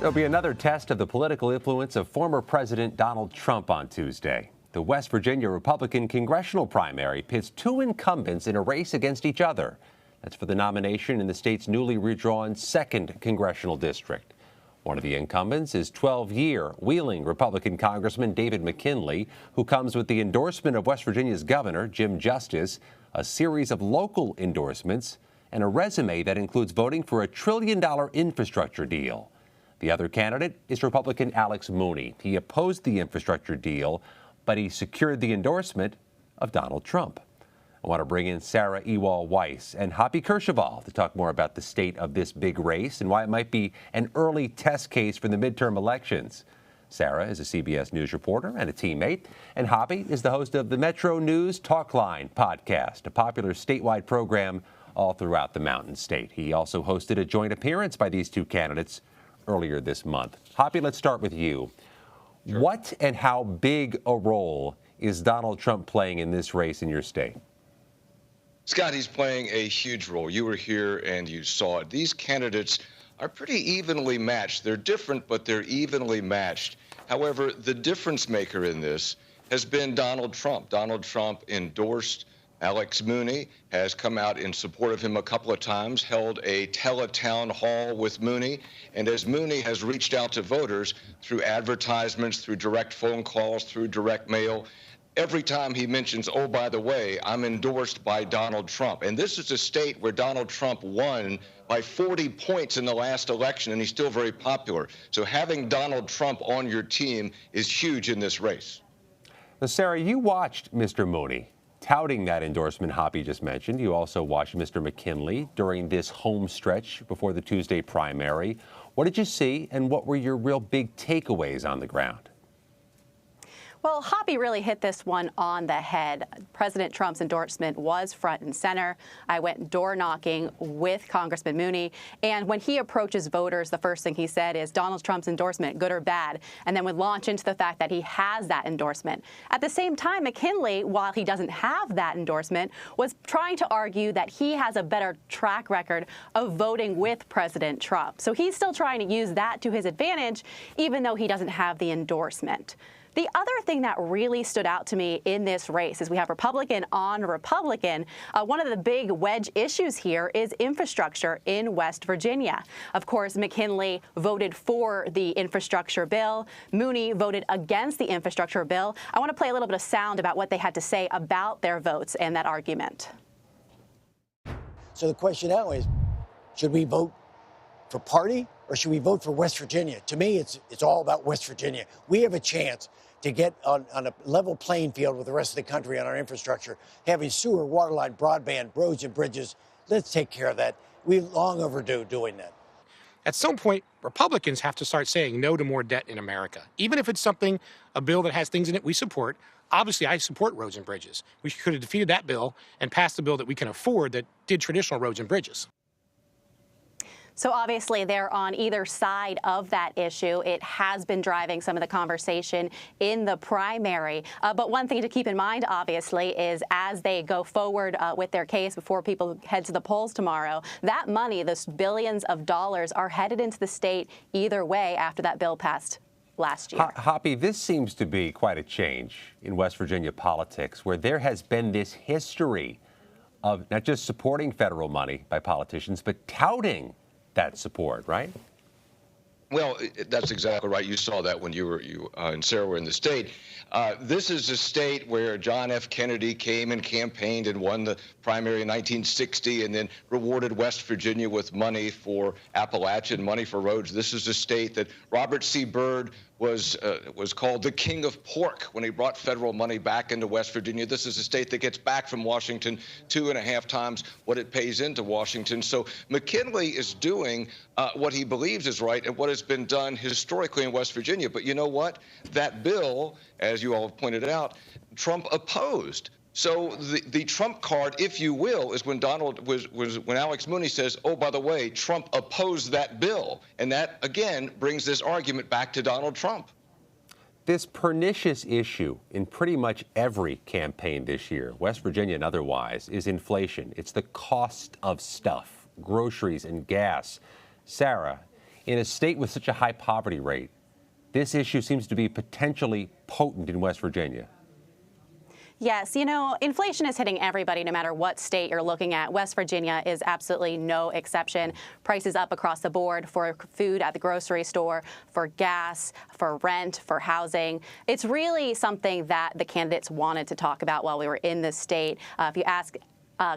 There'll be another test of the political influence of former President Donald Trump on Tuesday. The West Virginia Republican congressional primary pits two incumbents in a race against each other. That's for the nomination in the state's newly redrawn 2nd congressional district. One of the incumbents is 12-year Wheeling Republican Congressman David McKinley, who comes with the endorsement of West Virginia's Governor Jim Justice, a series of local endorsements, and a resume that includes voting for a $1 trillion infrastructure deal. The other candidate is Republican Alex Mooney. He opposed the infrastructure deal, but he secured the endorsement of Donald Trump. I want to bring in Sarah Ewall-Wice and Hoppy Kercheval to talk more about the state of this big race and why it might be an early test case for the midterm elections. Sarah is a CBS News reporter and a teammate, and Hoppy is the host of the Metronews Talkine podcast, a popular statewide program all throughout the Mountain State. He also hosted a joint appearance by these two candidates earlier this month. Hoppy, let's start with you. Sure. What and how big a role is Donald Trump playing in this race in your state? Scott, he's playing a huge role. You were here and you saw it. These candidates are pretty evenly matched. They're different, but they're evenly matched. However, the difference maker in this has been Donald Trump. Donald Trump endorsed Alex Mooney, has come out in support of him a couple of times, held a tele-town hall with Mooney, and as Mooney has reached out to voters through advertisements, through direct phone calls, through direct mail, every time he mentions, oh, by the way, I'm endorsed by Donald Trump. And this is a state where Donald Trump won by 40 points in the last election, and he's still very popular. So having Donald Trump on your team is huge in this race. Now, Sarah, you watched Mr. Mooney touting that endorsement Hoppy just mentioned. You also watched Mr. McKinley during this home stretch before the Tuesday primary. What did you see, and what were your real big takeaways on the ground? Well, Hoppy really hit this one on the head. President Trump's endorsement was front and center. I went door knocking with Congressman Mooney, and when he approaches voters, the first thing he said is Donald Trump's endorsement, good or bad, and then would launch into the fact that he has that endorsement. At the same time, McKinley, while he doesn't have that endorsement, was trying to argue that he has a better track record of voting with President Trump. So he's still trying to use that to his advantage, even though he doesn't have the endorsement. The other thing that really stood out to me in this race is we have Republican on Republican. One of the big wedge issues here is infrastructure in West Virginia. Of course, McKinley voted for the infrastructure bill. Mooney voted against the infrastructure bill. I want to play a little bit of sound about what they had to say about their votes and that argument. So the question now is, should we vote for party or should we vote for West Virginia? To me, it's all about West Virginia. We have a chance to get on a level playing field with the rest of the country on our infrastructure, having sewer, water line, broadband, roads and bridges. Let's take care of that. We're long overdue doing that. At some point, Republicans have to start saying no to more debt in America. Even if it's something, a bill that has things in it we support. Obviously, I support roads and bridges. We could have defeated that bill and passed a bill that we can afford that did traditional roads and bridges. So obviously they're on either side of that issue. It has been driving some of the conversation in the primary. But one thing to keep in mind, obviously, is as they go forward with their case before people head to the polls tomorrow, that money, those billions of dollars, are headed into the state either way after that bill passed last year. Hoppy, this seems to be quite a change in West Virginia politics, where there has been this history of not just supporting federal money by politicians, but touting that support, right? Well, that's exactly right. You saw that when you and Sarah were in the state. This is a state where John F. Kennedy came and campaigned and won the primary in 1960 and then rewarded West Virginia with money for Appalachian, money for roads. This is a state that Robert C. Byrd was called the king of pork when he brought federal money back into West Virginia. This is a state that gets back from Washington 2.5 times what it pays into Washington. So McKinley is doing what he believes is right and what has been done historically in West Virginia. But you know what? That bill, as you all have pointed out, Trump opposed. So the Trump card, if you will, is when when Alex Mooney says, oh, by the way, Trump opposed that bill. And that, again, brings this argument back to Donald Trump. This pernicious issue in pretty much every campaign this year, West Virginia and otherwise, is inflation. It's the cost of stuff, groceries and gas. Sarah, In a state with such a high poverty rate, this issue seems to be potentially potent in West Virginia. Yes, you know, inflation is hitting everybody no matter what state you're looking at. West Virginia is absolutely no exception. Prices up across the board for food at the grocery store, for gas, for rent, for housing. It's really something that the candidates wanted to talk about while we were in this state. If you ask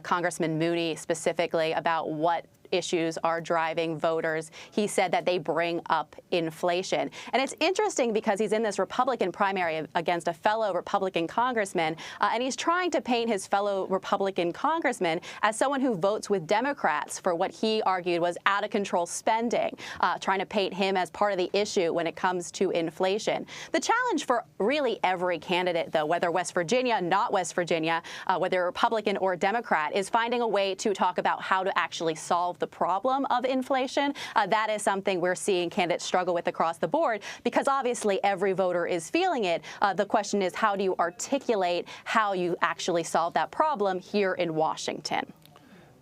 Congressman Mooney specifically about what issues are driving voters, he said that they bring up inflation. And it's interesting because he's in this Republican primary against a fellow Republican congressman, and he's trying to paint his fellow Republican congressman as someone who votes with Democrats for what he argued was out-of-control spending, trying to paint him as part of the issue when it comes to inflation. The challenge for really every candidate, though, whether West Virginia, not West Virginia, whether Republican or Democrat, is finding a way to talk about how to actually solve the problem of inflation. That is something we're seeing candidates struggle with across the board because obviously every voter is feeling it. The question is, how do you articulate how you actually solve that problem here in Washington?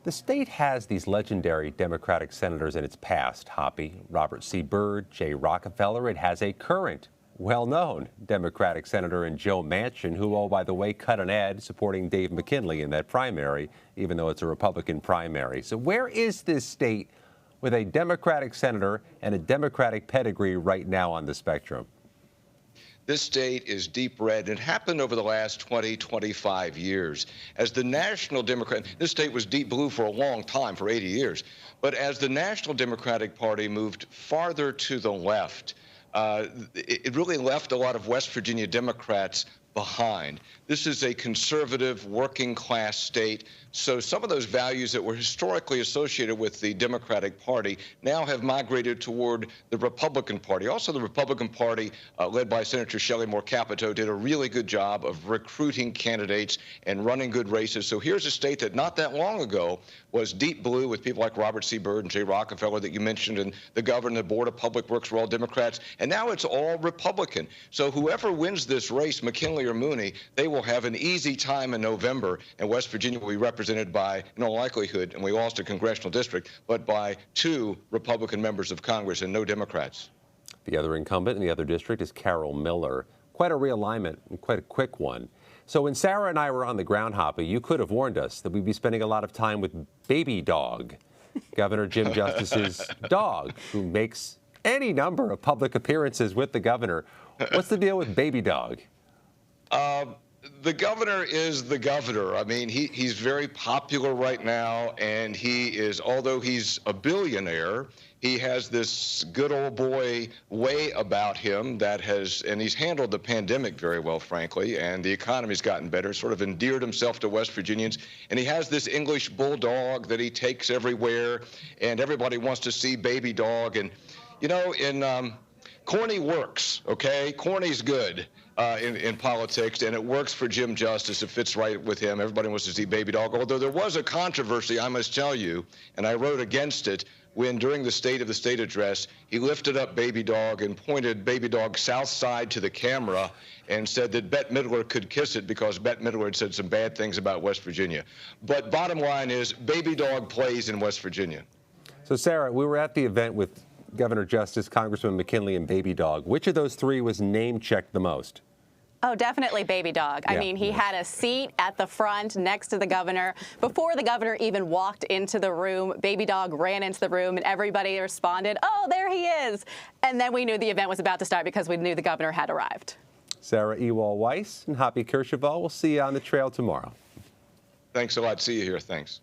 The state has these legendary Democratic senators in its past, Hoppy, Robert C. Byrd, Jay Rockefeller. It has a current, well-known Democratic senator in Joe Manchin, who, oh, by the way, cut an ad supporting Dave McKinley in that primary, even though it's a Republican primary. So where is this state with a Democratic senator and a Democratic pedigree right now on the spectrum? This state is deep red. It happened over the last 20, 25 years. As the National Democrat, this state was deep blue for a long time, for 80 years. But as the National Democratic Party moved farther to the left, it really left a lot of West Virginia Democrats behind. This is a conservative, working-class state, so some of those values that were historically associated with the Democratic Party now have migrated toward the Republican Party. Also, the Republican Party, led by Senator Shelley Moore Capito, did a really good job of recruiting candidates and running good races. So here's a state that not that long ago was deep blue with people like Robert C. Byrd and Jay Rockefeller that you mentioned, and the governor, the Board of Public Works were all Democrats, and now it's all Republican. So whoever wins this race, McKinley or Mooney, they will have an easy time in November, and West Virginia will be represented by, in all likelihood, and we lost a congressional district, but by 2 Republican members of Congress and no Democrats. The other incumbent in the other district is Carol Miller. Quite a realignment and quite a quick one. So when Sarah and I were on the ground, Hoppy, you could have warned us that we'd be spending a lot of time with Baby Dog, Governor Jim Justice's dog, who makes any number of public appearances with the governor. What's the deal with Baby Dog? The governor is the governor. I mean, he's very popular right now, and he is, although he's a billionaire, he has this good old boy way about him that has, and he's handled the pandemic very well, frankly, and the economy's gotten better, sort of endeared himself to West Virginians, and he has this English bulldog that he takes everywhere, and everybody wants to see Baby Dog. And, you know, corny works, okay? Corny's good. In politics, and it works for Jim Justice. It fits right with him. Everybody wants to see Baby Dog, although there was a controversy, I must tell you, and I wrote against it, when during the State of the State address, he lifted up Baby Dog and pointed Baby Dog's south side to the camera and said that Bette Midler could kiss it because Bette Midler had said some bad things about West Virginia. But bottom line is, Baby Dog plays in West Virginia. So, Sarah, we were at the event with Governor Justice, Congressman McKinley, and Baby Dog. Which of those 3 was name-checked the most? Oh, definitely Baby Dog. I mean, he had a seat at the front next to the governor. Before the governor even walked into the room, Baby Dog ran into the room and everybody responded, "Oh, there he is." And then we knew the event was about to start because we knew the governor had arrived. Sarah Ewall-Wice and Hoppy Kercheval. We'll see you on the trail tomorrow. Thanks a lot. See you here. Thanks.